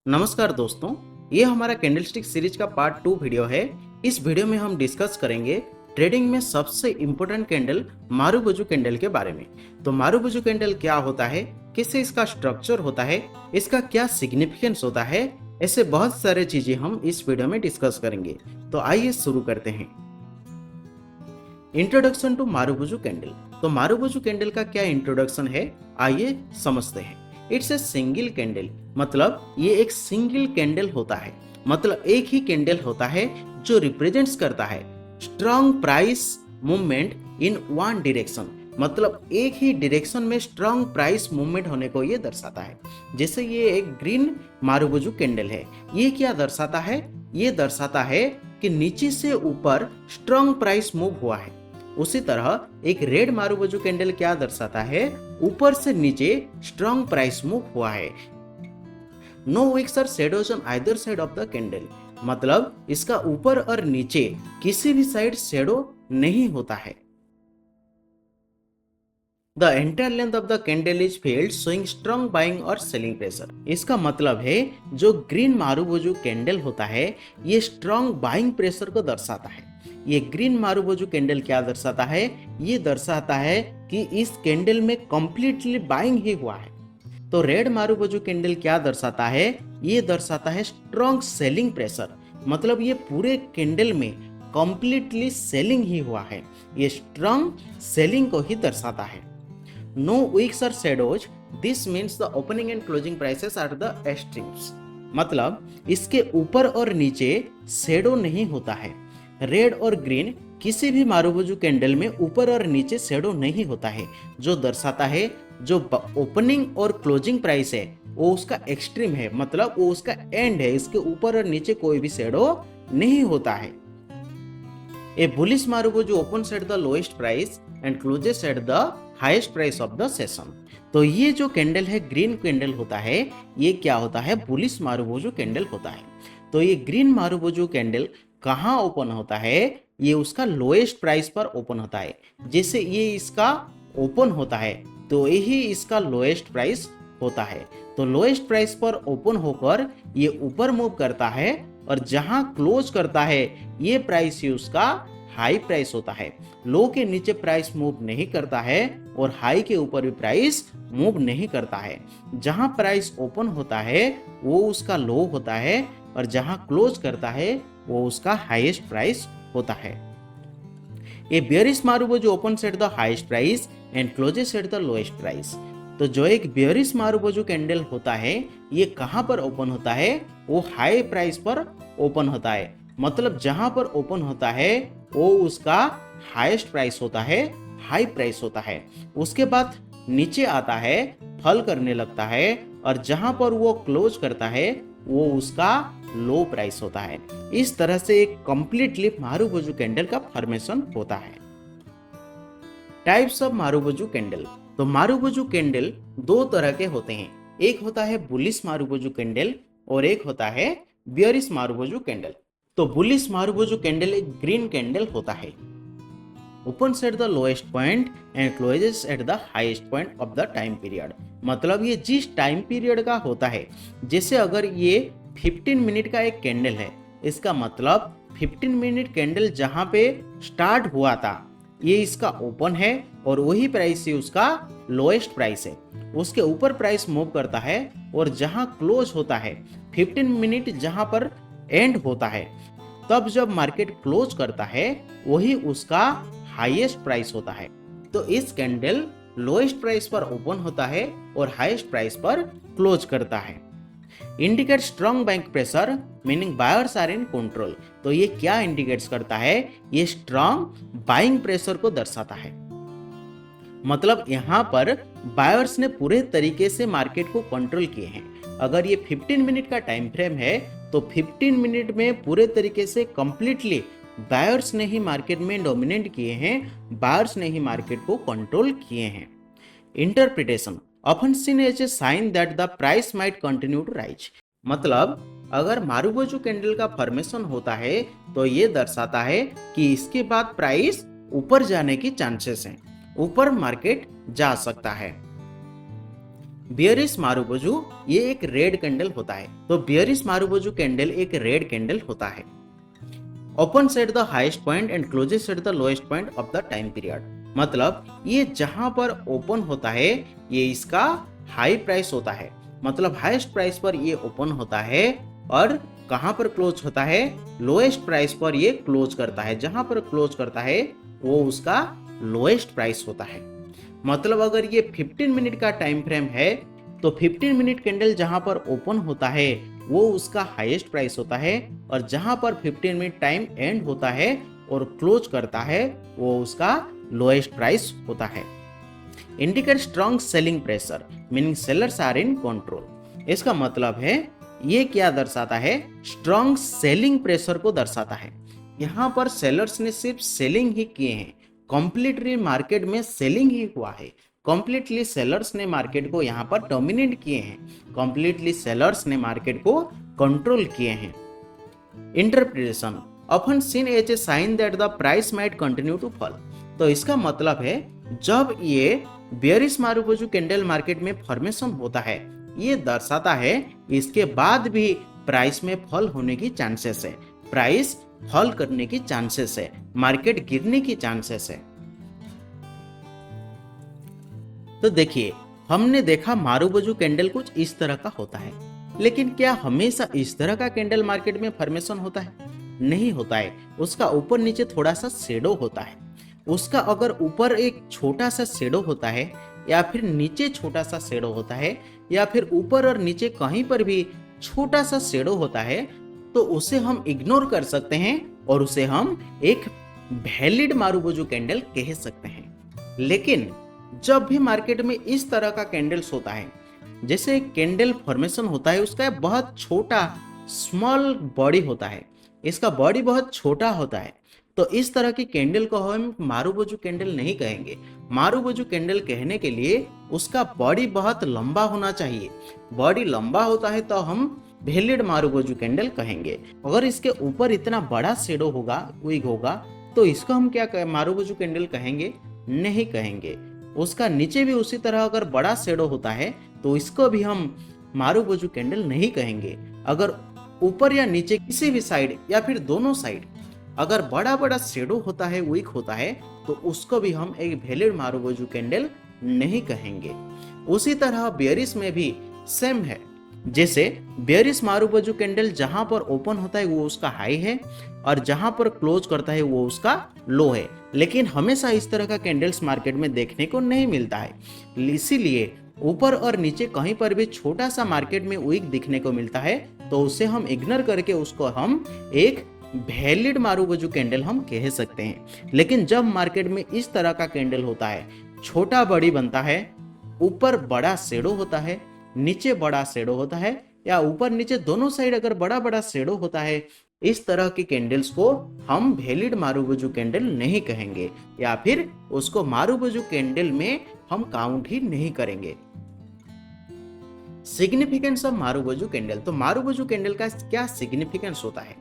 नमस्कार दोस्तों, ये हमारा कैंडलस्टिक सीरीज का पार्ट 2 वीडियो है। इस वीडियो में हम डिस्कस करेंगे ट्रेडिंग में सबसे इम्पोर्टेंट कैंडल मारुबुजु कैंडल के बारे में। तो मारुबुजु कैंडल क्या होता है, किससे इसका स्ट्रक्चर होता है, इसका क्या सिग्निफिकेंस होता है, ऐसे बहुत सारे चीजें हम इस वीडियो में डिस्कस करेंगे। तो आइए शुरू करते हैं। Introduction to marubozu candle. तो मारुबुजु कैंडल का क्या इंट्रोडक्शन है, आइए समझते हैं। इट्स ए सिंगल कैंडल, मतलब ये एक सिंगल कैंडल होता है, मतलब एक ही कैंडल होता है जो रिप्रेजेंट्स करता है strong price movement in one direction, मतलब एक ही डायरेक्शन में स्ट्रॉन्ग प्राइस मूवमेंट होने को ये दर्शाता है। जैसे ये एक ग्रीन मारुबुजु कैंडल है, ये क्या दर्शाता है, ये दर्शाता है कि नीचे से ऊपर स्ट्रॉन्ग प्राइस मूव हुआ है। उसी तरह एक रेड मारुबुजु कैंडल क्या दर्शाता है, ऊपर से नीचे स्ट्रॉन्ग प्राइस मूव हुआ है। नो विक्स और shadows on either side of the candle, मतलब इसका ऊपर और नीचे किसी भी साइड शेडो नहीं होता है। The entire length of the candle is field showing strong buying और सेलिंग प्रेशर। इसका मतलब है जो ग्रीन मारुबुजु कैंडल होता है ये स्ट्रॉन्ग बाइंग प्रेशर को दर्शाता है। ये ग्रीन मारुबुजु कैंडल क्या दर्शाता है, ये दर्शाता है कि इस कैंडल में कंप्लीटली बाइंग ही हुआ है। तो रेड मारुबुजु कैंडल क्या दर्शाता है, ये दर्शाता है स्ट्रॉन्ग सेलिंग प्रेशर, मतलब ये पूरे कैंडल में कंप्लीटली सेलिंग ही हुआ है, ये स्ट्रॉन्ग सेलिंग को ही दर्शाता है। नो विक्स और shadows, this means the opening and closing prices are the extremes, मतलब इसके ऊपर और नीचे शेडो नहीं होता है। रेड और ग्रीन किसी भी मारुबुजु कैंडल में ऊपर और नीचे शेडो नहीं होता है, जो दर्शाता है जो ओपनिंग और क्लोजिंग प्राइस है वो उसका एक्सट्रीम है, मतलब वो उसका एंड है, इसके ऊपर और नीचे कोई भी शेडो नहीं होता है। A bullish marubozu opens at the lowest price and closes at the highest price of the session. तो ये जो कैंडल है ग्रीन कैंडल होता है, ये क्या होता है, बुलिश मारुबुजु कैंडल होता है। तो ये ग्रीन मारुबुजु कैंडल कहाँ ओपन होता है, ये उसका लोएस्ट प्राइस पर ओपन होता है। जैसे ये इसका ओपन होता है तो यही इसका लोएस्ट प्राइस होता है। तो लोएस्ट प्राइस पर ओपन होकर ये ऊपर मूव करता है और जहां क्लोज करता है ये प्राइस ही उसका हाई प्राइस होता है। लो के नीचे प्राइस मूव नहीं करता है और हाई के ऊपर भी प्राइस मूव नहीं करता है। जहां प्राइस ओपन होता है वो उसका लो होता है और जहां क्लोज करता है वो उसका हाईएस्ट प्राइस होता है। A bearish marubozu opens at the highest price and closes at the lowest price. तो जो एक बेयरिश मारुबुजु कैंडल होता है ये कहां पर ओपन होता है, वो हाई प्राइस पर ओपन होता है, मतलब जहां पर ओपन होता है वो उसका हाईएस्ट प्राइस होता है, हाई प्राइस होता है। उसके बाद नीचे आता है, फॉल करने लगता है और जहां पर वो क्लोज करता है वो उसका लो प्राइस होता है। इस तरह से एक कंप्लीटली मारुबुजु कैंडल का फॉर्मेशन होता है। Types of marubozu candle. तो मारुबुजु कैंडल दो तरह के होते हैं, एक होता है बुलिश मारुबुजु कैंडल और एक होता है बेयरिश मारुबुजु कैंडल। तो बुलिश मारुबुजु कैंडल एक ग्रीन कैंडल होता है, opens at the lowest point and closes at the highest point of the time period, मतलब ये जिस टाइम पीरियड का होता है, जैसे अगर ये 15 मिनट का एक कैंडल है, इसका मतलब 15 मिनट कैंडल जहां पे स्टार्ट हुआ था ये इसका ओपन है और वही प्राइस ही उसका लोएस्ट प्राइस है। उसके ऊपर प्राइस मूव करता है और जहां क्लोज होता है 15 मिनट जहां पर एंड होता है, तब जब मार्केट क्लोज करता है वही उसका हाईएस्ट प्राइस होता है। तो इस कैंडल लोएस्ट प्राइस पर ओपन होता है और हाईएस्ट प्राइस पर क्लोज करता है। Indicate strong buying pressure meaning buyers are in control. तो ये क्या इंडिकेट्स करता है, ये स्ट्रॉन्ग बाइंग प्रेशर को दर्शाता है, मतलब यहाँ पर बायर्स ने पूरे तरीके से मार्केट को कंट्रोल किए हैं। अगर ये 15 मिनट का टाइम फ्रेम है तो 15 मिनट में पूरे तरीके से कंप्लीटली बायर्स ने ही मार्केट में डोमिनेट किए हैं, बायर्स ने ही मार्केट को कंट्रोल किए हैं। Interpretation often seen as a sign that the price might continue to rise, मतलब अगर मारुबुजु कैंडल का फॉर्मेशन होता है तो ये दर्शाता है कि इसके बाद प्राइस ऊपर जाने की चांसेस हैं, ऊपर मार्केट जा सकता है। बियरिश मारुबोजू ये एक रेड कैंडल होता है। तो बियरिश मारुबोजू कैंडल एक रेड कैंडल होता है। Open at the highest point and closes at the lowest point of the time period. मतलब ये जहां पर ओपन होता है ये इसका हाई प्राइस होता है, मतलब हाईएस्ट प्राइस पर ये ओपन होता है, और कहां पर क्लोज होता है, लोएस्ट प्राइस पर ये क्लोज करता है। जहां पर क्लोज करता है वो उसका लोएस्ट प्राइस होता है। मतलब अगर ये 15 मिनट का टाइम फ्रेम है तो 15 मिनट कैंडल जहां पर ओपन होता है वो उसका हाईएस्ट प्राइस होता है, और जहां पर 15 मिनट टाइम एंड होता है और क्लोज करता है वो उसका लोएस्ट प्राइस होता है। Indicate strong selling pressure meaning sellers are in control. इसका मतलब है ये क्या दर्शाता है, स्ट्रॉन्ग सेलिंग प्रेशर को दर्शाता है। यहाँ पर सेलर्स ने सिर्फ सेलिंग ही किए हैं, कंप्लीटली मार्केट में सेलिंग ही हुआ है। कंप्लीटली सेलर्स ने मार्केट को यहाँ पर डोमिनेट किए हैं, कंप्लीटली सेलर्स ने मार्केट को कंट्रोल किए हैं। Interpretation often seen as a sign that the price might continue to fall. तो इसका मतलब है जब ये बेयरिश मारुबोजू कैंडल मार्केट में फॉर्मेशन होता है ये दर्शाता है इसके बाद भी प्राइस में फॉल होने की चांसेस है, प्राइस फॉल करने की चांसेस है, मार्केट गिरने की चांसेस है। तो देखिए हमने देखा मारुबोजू कैंडल कुछ इस तरह का होता है, लेकिन क्या हमेशा इस तरह का कैंडल मार्केट में फॉर्मेशन होता है? नहीं होता है। उसका ऊपर नीचे थोड़ा सा शेडो होता है। उसका अगर ऊपर एक छोटा सा शेडो होता है या फिर नीचे छोटा सा शेडो होता है या फिर ऊपर और नीचे कहीं पर भी छोटा सा शेडो होता है तो उसे हम इग्नोर कर सकते हैं और उसे हम एक वैलिड मारुबोजू कैंडल कह सकते हैं। लेकिन जब भी मार्केट में इस तरह का कैंडल्स होता है, जैसे कैंडल फॉर्मेशन होता है उसका बहुत छोटा स्मॉल बॉडी होता है, इसका बॉडी बहुत छोटा होता है, तो इस तरह की कैंडल को हम मारुबोजू कैंडल नहीं कहेंगे। मारुबोजू कैंडल कहने के लिए उसका बॉडी बहुत लंबा होना चाहिए। बॉडी लंबा होता है तो हम वैलिड मारुबोजू कैंडल कहेंगे। अगर इसके ऊपर इतना बड़ा शेडो होगा, विग होगा, तो इसको हम क्या मारुबोजू कैंडल कहेंगे? नहीं कहेंगे। उसका नीचे भी उसी तरह अगर बड़ा शेडो होता है तो इसको भी हम मारुबोजू कैंडल नहीं कहेंगे। अगर ऊपर या नीचे किसी भी साइड या फिर दोनों साइड अगर बड़ा बड़ा शेडो होता है, वीक होता है, तो उसको भी हम एक वैलिड मारुबोजू कैंडल नहीं कहेंगे। उसी तरह बेयरिश में भी सेम है। जैसे बेयरिश मारुबोजू कैंडल जहां पर ओपन होता है वो उसका हाई है और जहां पर क्लोज करता है वो उसका लो है, लेकिन हमेशा इस तरह का कैंडल्स मार्केट में देखने को नहीं मिलता है। इसीलिए ऊपर और नीचे कहीं पर भी छोटा सा मार्केट में वीक दिखने को मिलता है तो उसे हम इग्नोर करके उसको हम एक वैलिड मारुबोजू कैंडल हम कह सकते हैं। लेकिन जब मार्केट में इस तरह का कैंडल होता है, छोटा बड़ी बनता है, ऊपर बड़ा शेडो होता है, नीचे बड़ा शेडो होता है, या ऊपर नीचे दोनों साइड अगर बड़ा बड़ा शेडो होता है, इस तरह की कैंडल्स को हम वैलिड मारुबोजू कैंडल नहीं कहेंगे या फिर उसको मारुबोजू कैंडल में हम काउंट ही नहीं करेंगे। Significance of marubozu candle. तो मारुबोजू कैंडल का क्या सिग्निफिकेंस होता है?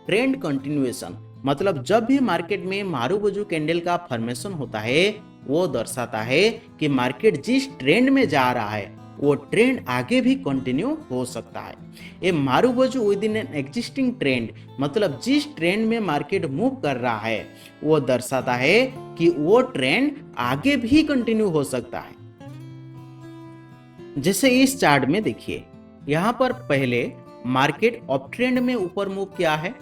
ट्रेंड कंटिन्यूएशन, मतलब जब भी मार्केट में मारुबोजू कैंडल का फॉर्मेशन होता है वो दर्शाता है कि मार्केट जिस ट्रेंड में जा रहा है वो ट्रेंड आगे भी कंटिन्यू हो सकता है। ये marubozu within an existing trend, मतलब जिस ट्रेंड में मार्केट मूव कर रहा है वो दर्शाता है कि वो ट्रेंड आगे भी कंटिन्यू हो सकता है। जैसे इस चार्ट में देखिए, यहाँ पर पहले मार्केट अप ट्रेंड में ऊपर मूव किया है,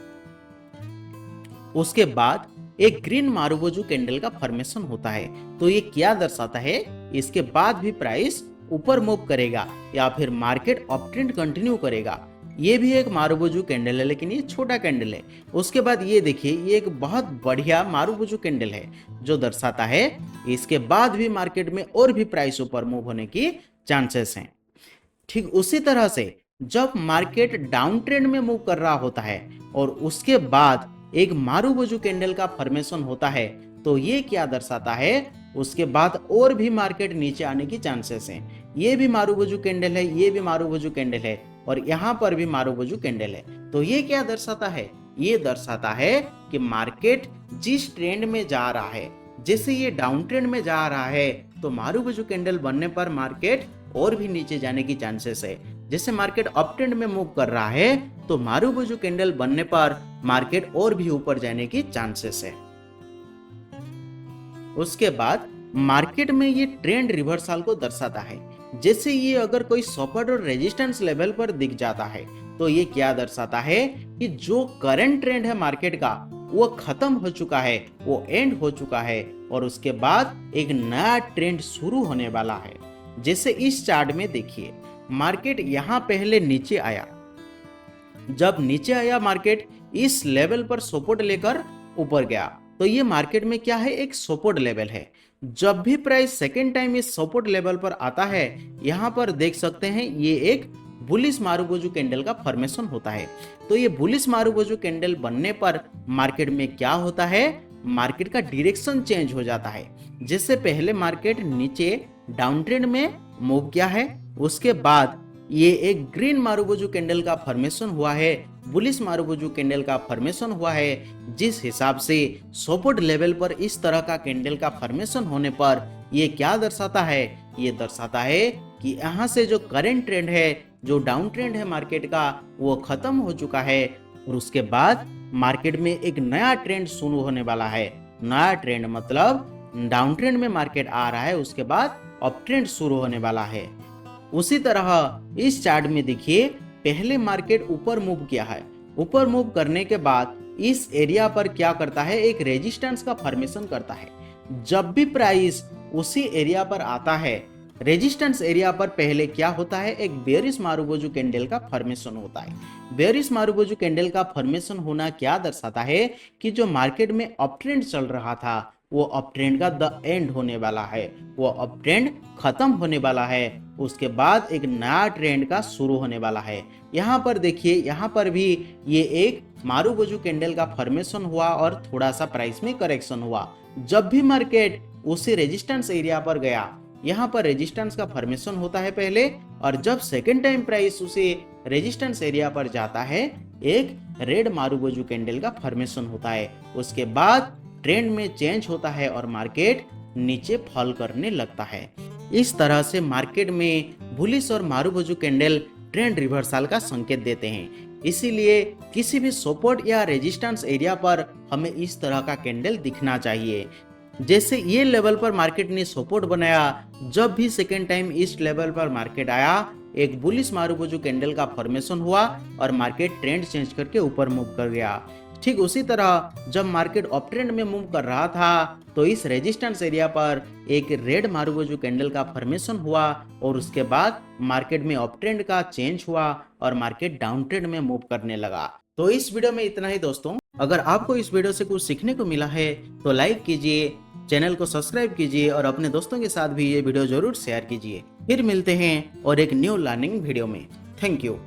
उसके बाद एक ग्रीन मारुबोजू कैंडल का फॉर्मेशन होता है, तो ये क्या दर्शाता है? इसके बाद भी प्राइस ऊपर मूव करेगा या फिर मार्केट अप ट्रेंड कंटिन्यू करेगा। ये भी एक मारुबोजू कैंडल है लेकिन ये छोटा कैंडल है। उसके बाद ये देखिए, ये एक बहुत बढ़िया मारुबोजू कैंडल है जो दर्शाता है इसके बाद भी मार्केट में और भी प्राइस ऊपर मूव होने की चांसेस हैं। ठीक उसी तरह से जब मार्केट डाउन ट्रेंड में मूव कर रहा होता है और उसके बाद एक मारुबोजू कैंडल का फॉर्मेशन होता है तो ये क्या दर्शाता है? उसके बाद और भी मार्केट नीचे आने की चांसेस हैं। ये भी मारुबोजू कैंडल है, ये भी मारुबोजू कैंडल है और यहाँ पर भी मारुबोजू कैंडल है। तो ये क्या दर्शाता है? ये दर्शाता है कि मार्केट जिस ट्रेंड में जा रहा है, जैसे ये डाउन ट्रेंड में जा रहा है तो मारुबोजू कैंडल बनने पर मार्केट और भी नीचे जाने की चांसेस है। जैसे मार्केट अप ट्रेंड में मूव कर रहा है तो मारुबुजु कैंडल बनने पर मार्केट और भी ऊपर जाने की चांसेस है। उसके बाद मार्केट में ये ट्रेंड रिवर्सल को दर्शाता है। जैसे ये अगर कोई सपोर्ट और रेजिस्टेंस लेवल पर दिख जाता है तो ये क्या दर्शाता है कि जो करंट ट्रेंड है मार्केट का वो खत्म हो चुका है, वो एंड हो चुका है और उसके बाद एक नया ट्रेंड शुरू होने वाला है। जैसे इस चार्ट में देखिए, मार्केट यहाँ पहले नीचे आया, जब नीचे आया मार्केट इस लेवल पर सपोर्ट लेकर ऊपर गया, तो ये मार्केट में क्या है, एक सपोर्ट लेवल है। जब भी प्राइस सेकेंड टाइम इस सपोर्ट लेवल पर आता है, यहाँ पर देख सकते हैं ये एक बुलिश मारुबुजु कैंडल का फॉर्मेशन होता है। तो ये बुलिश मारुबुजु कैंडल बनने पर मार्केट में क्या होता है, मार्केट का डायरेक्शन चेंज हो जाता है। जैसे पहले मार्केट नीचे डाउन ट्रेंड में मूव किया है, उसके बाद ये एक ग्रीन मारुबुजु कैंडल का फॉर्मेशन हुआ है, बुलिश मारुबुजु कैंडल का फॉर्मेशन हुआ है। जिस हिसाब से सपोर्ट लेवल पर इस तरह का कैंडल का फॉर्मेशन होने पर ये क्या दर्शाता है, ये दर्शाता है कि यहाँ से जो करंट ट्रेंड है, जो डाउन ट्रेंड है मार्केट का, वो खत्म हो चुका है और उसके बाद मार्केट में एक नया ट्रेंड शुरू होने वाला है। नया ट्रेंड मतलब डाउन ट्रेंड में मार्केट आ रहा है, उसके बाद अप ट्रेंड शुरू होने वाला है। उसी तरह इस चार्ट में देखिए, पहले मार्केट ऊपर मूव किया है, ऊपर मूव करने के बाद इस एरिया पर क्या करता है, एक रेजिस्टेंस का फॉर्मेशन करता है। जब भी प्राइस उसी एरिया पर आता है, रेजिस्टेंस एरिया पर पहले क्या होता है, एक बेयरिश मारुबुजु कैंडल का फॉर्मेशन होता है। बेयरिश मारुबुजु कैंडल का फॉर्मेशन होना क्या दर्शाता है कि जो मार्केट में अप ट्रेंड चल रहा था वो अप ट्रेंड का द एंड होने वाला है, वो अप ट्रेंड खत्म होने वाला है। उसके बाद एक नया ट्रेंड का शुरू होने वाला है। यहाँ पर देखिए, यहाँ पर भी ये एक मारुबुजु कैंडल का फॉर्मेशन हुआ और थोड़ा सा प्राइस में करेक्शन हुआ। जब भी मार्केट उसी रेजिस्टेंस एरिया पर गया, यहाँ पर रेजिस्टेंस का फॉर्मेशन होता है पहले, और जब सेकेंड टाइम प्राइस उसी रेजिस्टेंस एरिया पर जाता है, एक रेड मारुबुजु कैंडल का फॉर्मेशन होता है। उसके बाद ट्रेंड में चेंज होता है और मार्केट नीचे फॉल करने लगता है। इस तरह से मार्केट में बुलिश और मारुबुजु कैंडल ट्रेंड रिवर्सल का संकेत देते हैं। इसीलिए किसी भी सपोर्ट या रेजिस्टेंस एरिया पर हमें इस तरह का कैंडल दिखना चाहिए। जैसे ये लेवल पर मार्केट ने सपोर्ट बनाया, जब भी सेकेंड टाइम इस लेवल पर मार्केट आया, एक बुलिश मारुबुजु कैंडल का फॉर्मेशन हुआ और मार्केट ट्रेंड चेंज करके ऊपर मूव कर गया। ठीक उसी तरह जब मार्केट अप ट्रेंड में मूव कर रहा था तो इस रेजिस्टेंस एरिया पर एक रेड मारुबुजु कैंडल का फॉर्मेशन हुआ और उसके बाद मार्केट में अप ट्रेंड का चेंज हुआ और मार्केट डाउन ट्रेंड में मूव करने लगा। तो इस वीडियो में इतना ही दोस्तों। अगर आपको इस वीडियो से कुछ सीखने को मिला है तो लाइक कीजिए, चैनल को सब्सक्राइब कीजिए और अपने दोस्तों के साथ भी ये वीडियो जरूर शेयर कीजिए। फिर मिलते हैं और एक न्यू लर्निंग वीडियो में। Thank you.